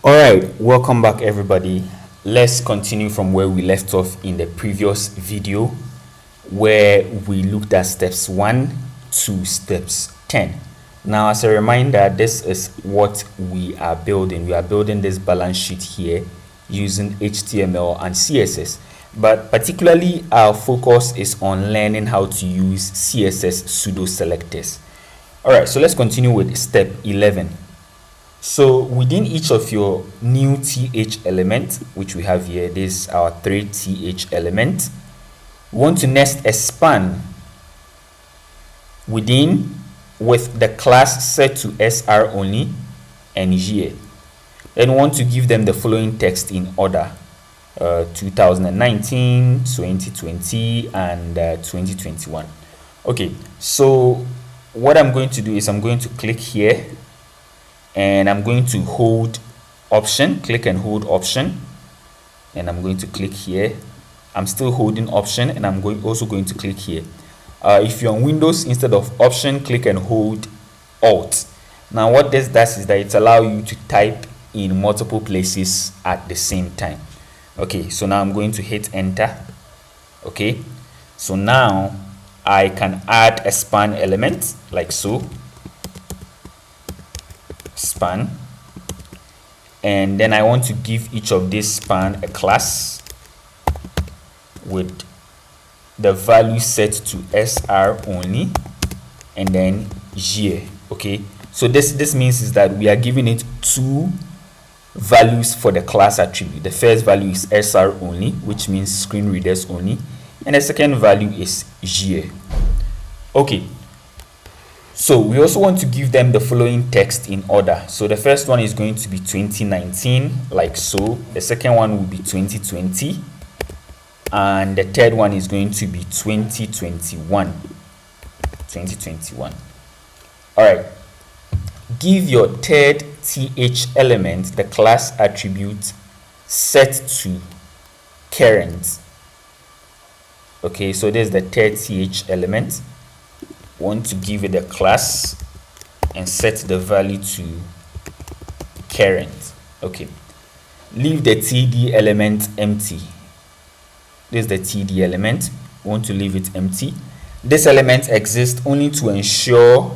Alright, welcome back everybody. Let's continue from where we left off in the previous video where we looked at steps 1 to steps 10. Now, as a reminder, this is what we are building. We are building this balance sheet here using HTML and CSS, but particularly our focus is on learning how to use CSS pseudo selectors. Alright, so let's continue with step 11. So within each of your new th element, which we have here, this is our 3th element, we want to nest a span within with the class set to sr only and year. Then we want to give them the following text in order: 2019, 2020, and 2021. Okay, so what I'm going to do is I'm going to click here and I'm going to hold option, click and hold option, and I'm going to click here. I'm still holding option and I'm also going to click here. If you're on Windows, instead of option, click and hold alt. Now what this does is that it allows you to type in multiple places at the same time. Okay, so now I'm going to hit enter. Okay, so now I can add a span element like so, span, and then I want to give each of this span a class with the value set to sr only and then year. Okay, so this means is that we are giving it two values for the class attribute. The first value is sr only, which means screen readers only, and the second value is year. Okay, so we also want to give them the following text in order. So the first one is going to be 2019, like so. The second one will be 2020, and the third one is going to be 2021. All right, give your third th element the class attribute set to current. Okay, so there's the third th element. Want to give it a class and set the value to current. Okay, leave the td element empty. This is the td element. Want to leave it empty. This element exists only to ensure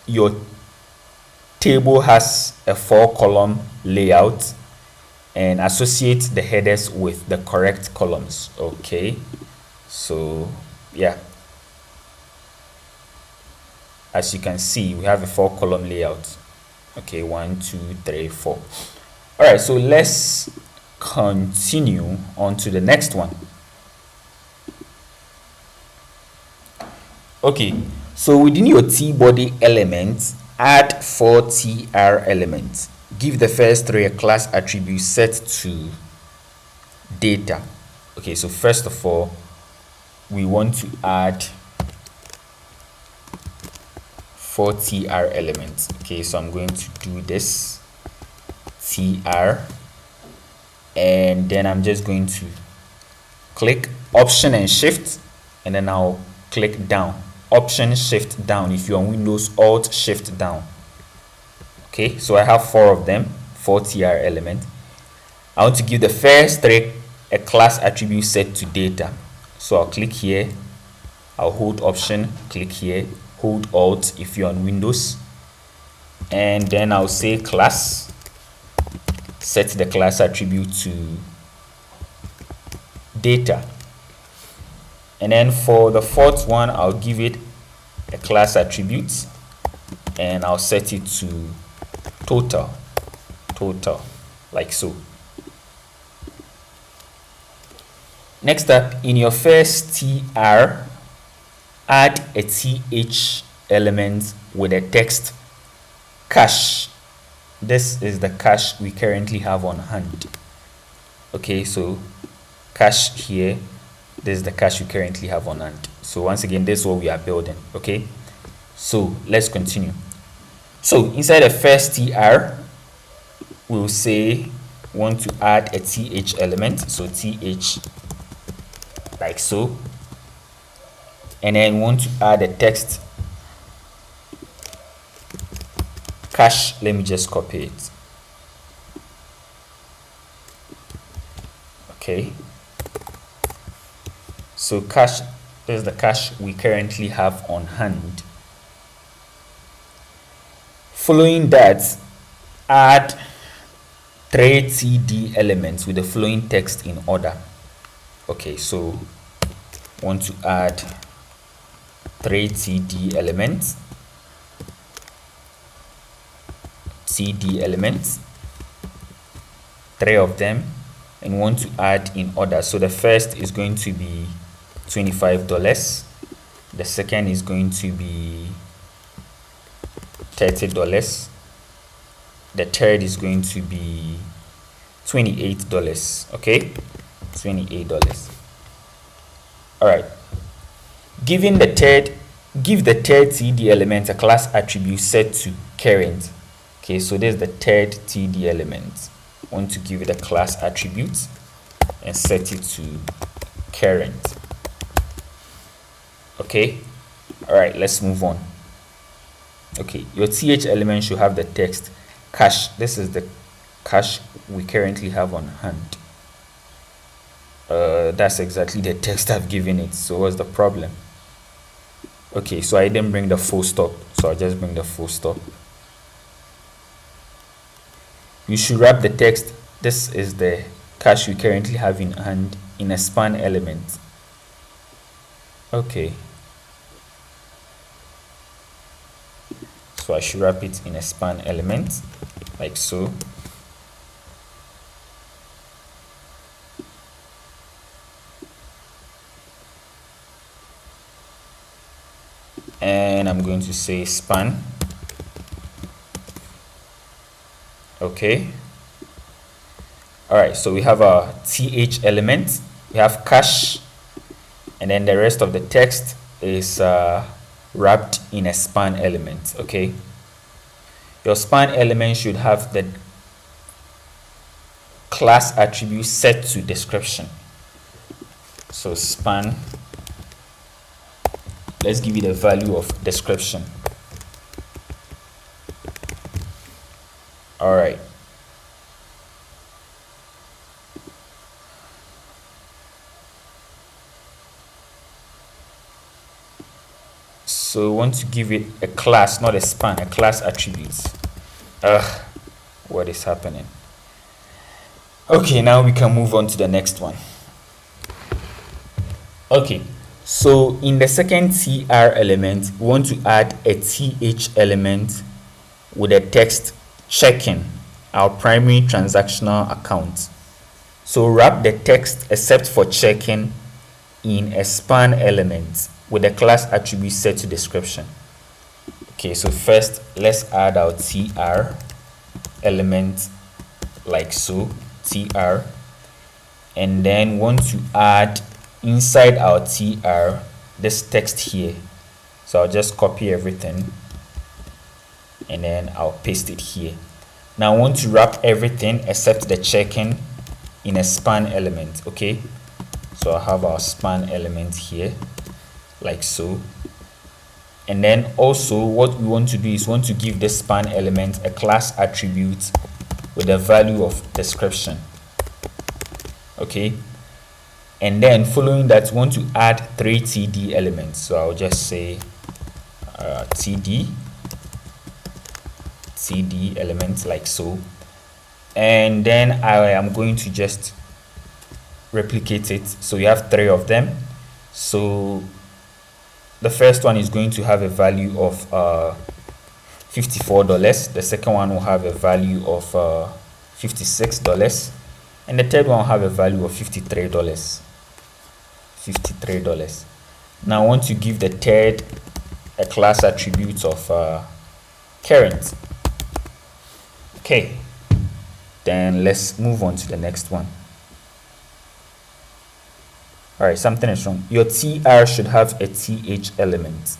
your table has a 4-column layout and associate the headers with the correct columns. Okay, so yeah, as you can see, we have a 4-column layout. Okay, 1, 2, 3, 4. All right, so let's continue on to the next one. Okay, so within your t-body element, add 4 tr elements. Give the first 3 a class attribute set to data. Okay, so first of all, we want to add 4 tr elements. Okay, so I'm going to do this tr, and then I'm just going to click option and shift, and then I'll click down, option shift down. If you're on Windows, alt shift down. Okay, so I have 4 of them, 4 tr element. I want to give the first 3 a class attribute set to data. So I'll click here, I'll hold option, click here, hold alt if you're on Windows, and then I'll say class, set the class attribute to data. And then for the 4th one, I'll give it a class attribute and I'll set it to total, like so. Next up, in your first tr, add a th element with a text cache. This is the cache we currently have on hand. Okay, so cache here, this is the cache we currently have on hand. So once again, this is what we are building. Okay, so let's continue. So inside the first tr, we'll say want to add a th element, so th, like so, and then want to add a text cache. Let me just copy it. Okay, so cache, this is the cache we currently have on hand. Following that, add 3 TD elements with the following text in order. Okay, so want to add 3 TD elements, three of them, and want to add in order. So the first is going to be $25, the second is going to be $30, the third is going to be $28. Okay, $28. All right, give the third TD element a class attribute set to current. Okay, so there's the third TD element. I want to give it a class attribute and set it to current. Okay, all right, let's move on. Okay, your th element should have the text cache. This is the cache we currently have on hand. That's exactly the text I've given it. So what's the problem? Okay, so I didn't bring the full stop, so I'll just bring the full stop. You should wrap the text, this is the cache we currently have in hand, in a span element. Okay, so I should wrap it in a span element like so. And I'm going to say span. Okay, all right, so we have our th element, we have cache, and then the rest of the text is wrapped in a span element. Okay, your span element should have the class attribute set to description. So span, let's give it a value of description. All right, so we want to give it a class, not a span, a class attribute. What is happening? Okay, now we can move on to the next one. Okay, so in the second tr element, we want to add a th element with a text checking our primary transactional account. So wrap the text except for checking in a span element with the class attribute set to description. Okay, so first let's add our tr element like so, tr, and then want to add inside our tr this text here. So I'll just copy everything and then I'll paste it here. Now I want to wrap everything except the checking in a span element. Okay, so I have our span element here like so, and then also what we want to do is want to give this span element a class attribute with a value of description. Okay, and then following that, we want to add 3 td elements. So I'll just say td elements like so, and then I am going to just replicate it. So we have 3 of them. So the first one is going to have a value of $54, the second one will have a value of $56, and the third one will have a value of $53. Now I want to give the third a class attribute of current. Okay, then let's move on to the next one. All right, something is wrong. Your tr should have a th element.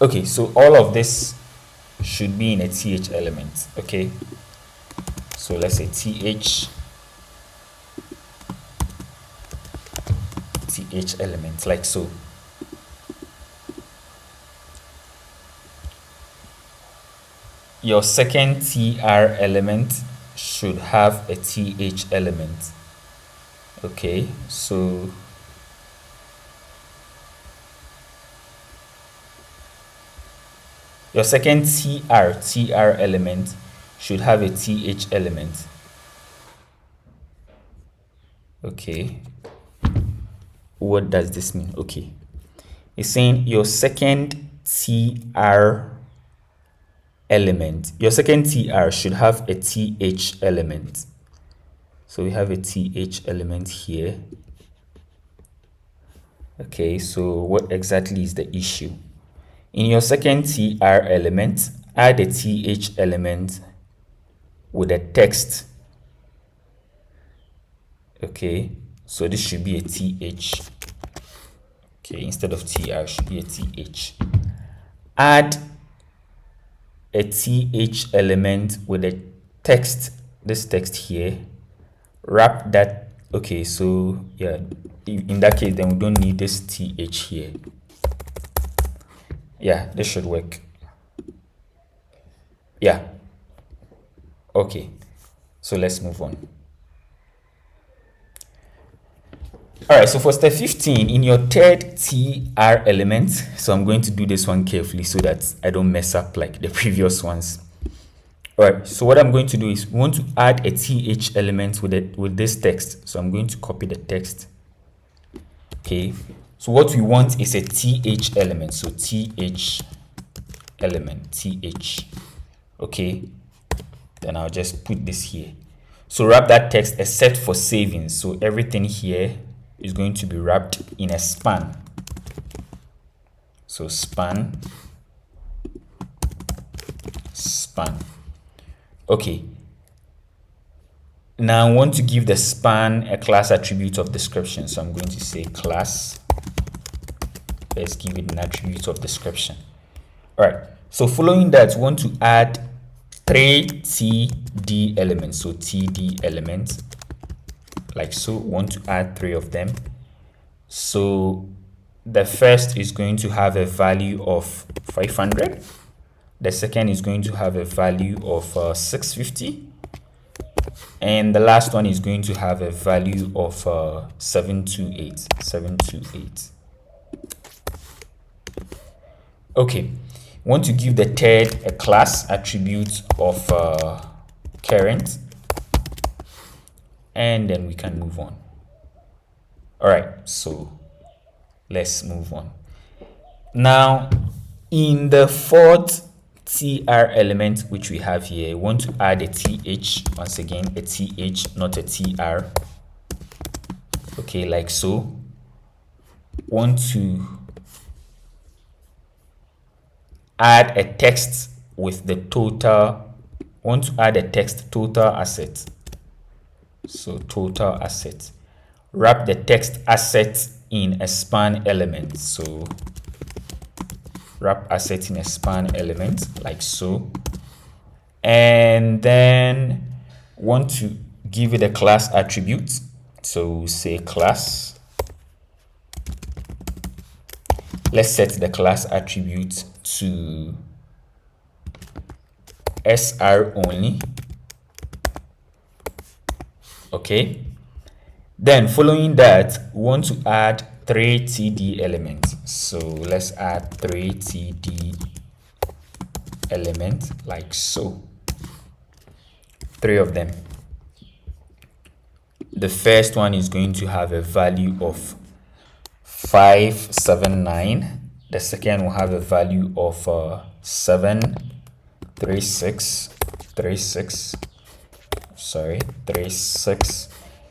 Okay, so all of this should be in a th element. Okay, so let's say th element like so. Your second tr element should have a th element. Okay, so your second tr element should have a th element. Okay, what does this mean? Okay, it's saying your second tr element, your second tr should have a th element. So we have a th element here. Okay, so what exactly is the issue? In your second tr element, add a th element with a text. Okay, so this should be a th. Okay, instead of tr, should be a th. Add a th element with a text, this text here. Wrap that. Okay, so yeah, in that case, then we don't need this th here. Yeah, this should work. Yeah. Okay, so let's move on. All right, so for step 15, in your third tr element, so I'm going to do this one carefully so that I don't mess up like the previous ones. All right, so what I'm going to do is we want to add a th element with this text. So I'm going to copy the text. Okay, so what we want is a th element. So th element, th. Okay, then I'll just put this here. So wrap that text except for savings. So everything here is going to be wrapped in a span. So span. Okay. Now I want to give the span a class attribute of description. So I'm going to say class. Let's give it an attribute of description. All right. So following that, we want to add 3 td elements. So td elements, like so. We want to add 3 of them. So the first is going to have a value of 500. The second is going to have a value of 650. And the last one is going to have a value of 728. Okay, want to give the third a class attribute of current, and then we can move on. All right, so let's move on. Now, in the fourth tr element which we have here, we want to add a th. Once again, a th, not a tr. Okay, like so. Want to add a text with the total. Want to add a text total asset. So total asset. Wrap the text asset in a span element. So wrap asset in a span element, like so. And then want to give it a class attribute. So say class. Let's set the class attribute to SR only. Okay. Then following that, we want to add 3 td elements. So let's add 3 td elements, like so. 3 of them. The first one is going to have a value of 579. The second will have a value of 736.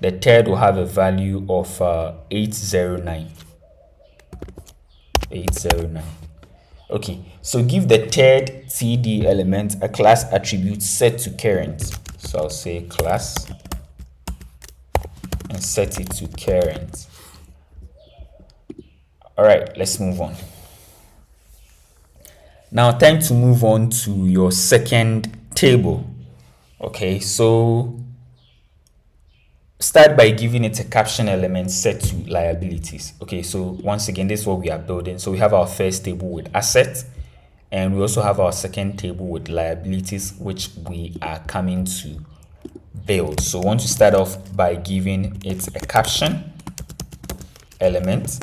The third will have a value of 809. Okay, so give the third td element a class attribute set to current. So I'll say class and set it to current. All right, let's move on. Now time to move on to your second table. Okay, so start by giving it a caption element set to liabilities. Okay, so once again, this is what we are building. So we have our first table with assets, and we also have our second table with liabilities, which we are coming to build. So we want to start off by giving it a caption element,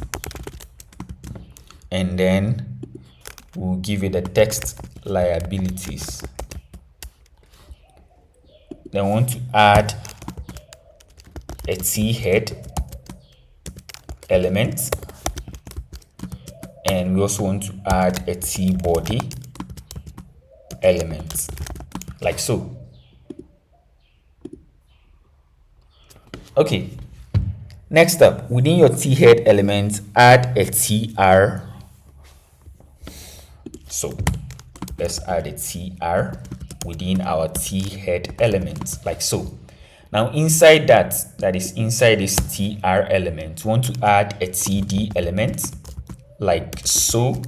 and then we'll give it a text liabilities. Then we want to add a T head element, and we also want to add a T body element, like so. Okay, next up, within your T head element, add a TR. So let's add a TR within our T head element, like so. Now inside that is inside this TR element, we want to add a TD element, like so.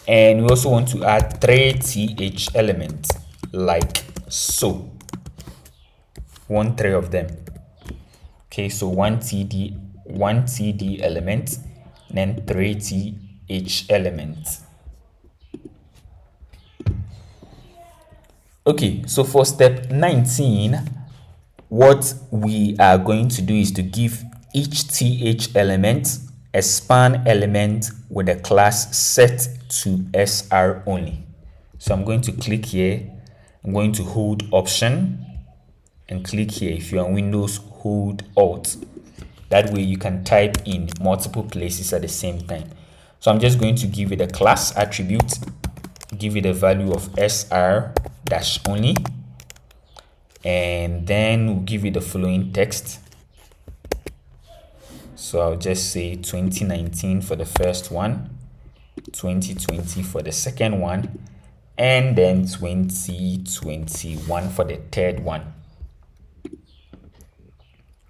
And we also want to add 3 TH elements, like so. 3 of them. Okay, so one TD element, and then 3 TH elements. Okay, so for step 19, what we are going to do is to give each TH element a span element with a class set to SR only. So I'm going to click here. I'm going to hold Option and click here. If you're on Windows, hold Alt. That way you can type in multiple places at the same time. So I'm just going to give it a class attribute, give it a value of SR dash only, and then we'll give it the following text. So I'll just say 2019 for the first one, 2020 for the second one, and then 2021 for the third one.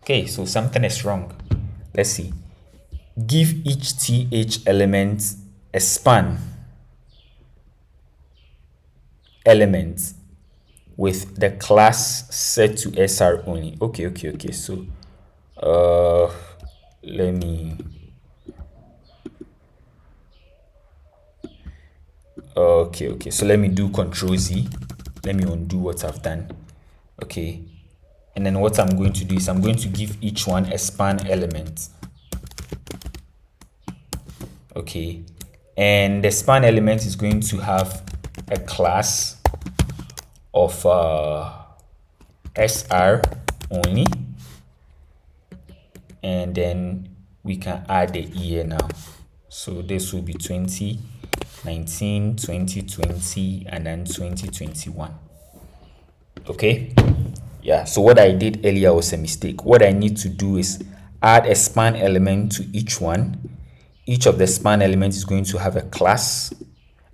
Okay, so something is wrong. Let's see. Give each TH element a span element with the class set to SR only. Okay. So let me okay, so let me do Control Z. Let me undo what I've done. Okay, and then what I'm going to do is I'm going to give each one a span element. Okay, and the span element is going to have a class of SR only, and then we can add the year now. So this will be 2019, 2020, and then 2021. Okay, yeah, so what I did earlier was a mistake. What I need to do is add a span element to each one. Each of the span elements is going to have a class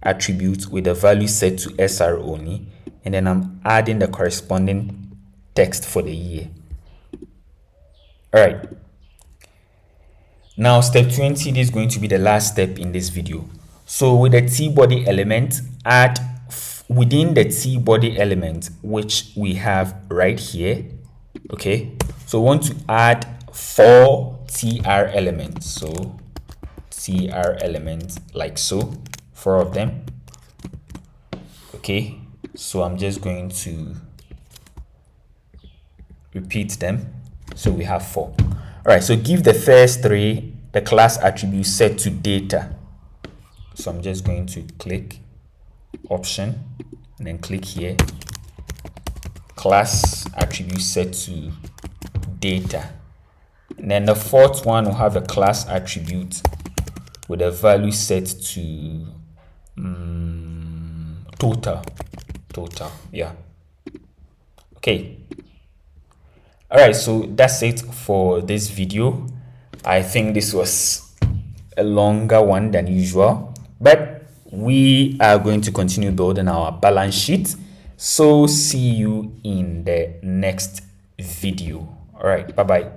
attribute with a value set to SR only, and then I'm adding the corresponding text for the year. All right, now step 20, this is going to be the last step in this video. So with the T body element, add within the T body element, which we have right here. Okay, so we want to add 4 TR elements. So TR elements, like so, 4 of them. Okay, so I'm just going to repeat them. So we have 4. All right, so give the first 3 the class attribute set to data. So I'm just going to click Option and then click here, class attribute set to data. And then the 4th one will have a class attribute with a value set to total. Yeah. Okay. All right, so that's it for this video. I think this was a longer one than usual, but we are going to continue building our balance sheet. So see you in the next video. All right, bye bye.